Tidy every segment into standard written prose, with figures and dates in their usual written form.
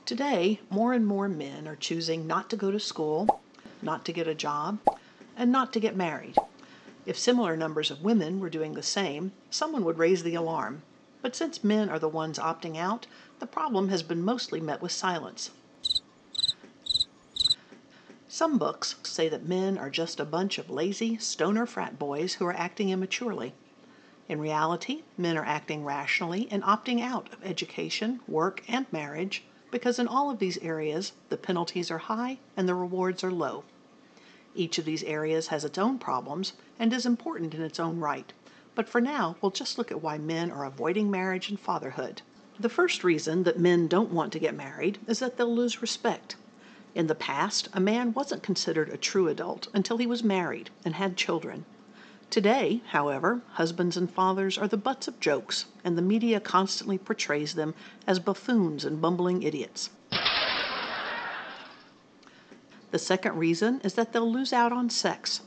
Today, more and more men are choosing not to go to school, not to get a job, and not to get married. If similar numbers of women were doing the same, someone would raise the alarm. But since men are the ones opting out, the problem has been mostly met with silence. Some books say that men are just a bunch of lazy, stoner frat boys who are acting immaturely. In reality, men are acting rationally and opting out of education, work, and marriage because in all of these areas, the penalties are high and the rewards are low. Each of these areas has its own problems and is important in its own right, but for now, we'll just look at why men are avoiding marriage and fatherhood. The first reason that men don't want to get married is that they'll lose respect. In the past, a man wasn't considered a true adult until he was married and had children. Today, however, husbands and fathers are the butts of jokes, and the media constantly portrays them as buffoons and bumbling idiots. The second reason is that they'll lose out on sex.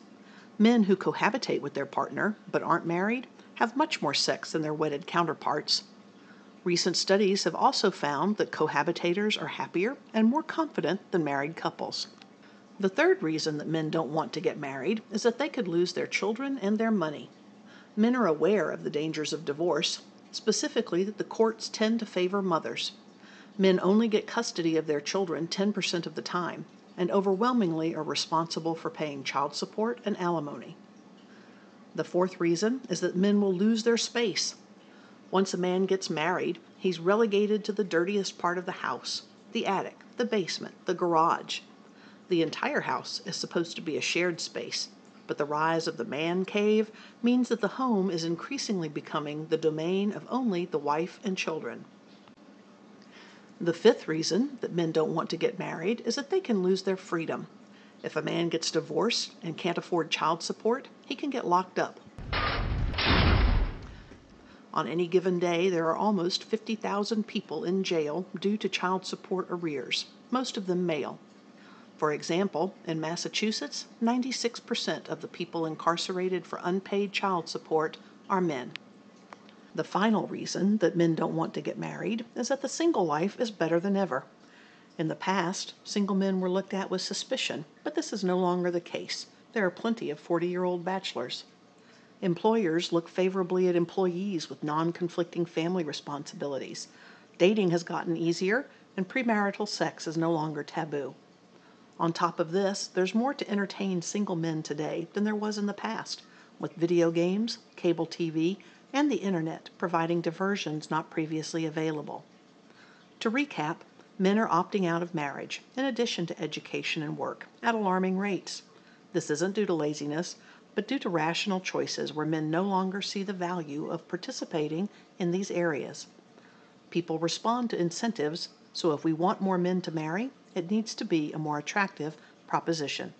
Men who cohabitate with their partner but aren't married have much more sex than their wedded counterparts. Recent studies have also found that cohabitators are happier and more confident than married couples. The third reason that men don't want to get married is that they could lose their children and their money. Men are aware of the dangers of divorce, specifically that the courts tend to favor mothers. Men only get custody of their children 10% of the time, and overwhelmingly are responsible for paying child support and alimony. The fourth reason is that men will lose their space. Once a man gets married, he's relegated to the dirtiest part of the house, the attic, the basement, the garage. The entire house is supposed to be a shared space, but the rise of the man cave means that the home is increasingly becoming the domain of only the wife and children. The fifth reason that men don't want to get married is that they can lose their freedom. If a man gets divorced and can't afford child support, he can get locked up. On any given day, there are almost 50,000 people in jail due to child support arrears, most of them male. For example, in Massachusetts, 96% of the people incarcerated for unpaid child support are men. The final reason that men don't want to get married is that the single life is better than ever. In the past, single men were looked at with suspicion, but this is no longer the case. There are plenty of 40-year-old bachelors. Employers look favorably at employees with non-conflicting family responsibilities. Dating has gotten easier, and premarital sex is no longer taboo. On top of this, there's more to entertain single men today than there was in the past, with video games, cable TV, and the internet providing diversions not previously available. To recap, men are opting out of marriage, in addition to education and work, at alarming rates. This isn't due to laziness, but due to rational choices where men no longer see the value of participating in these areas. People respond to incentives, so if we want more men to marry, it needs to be a more attractive proposition.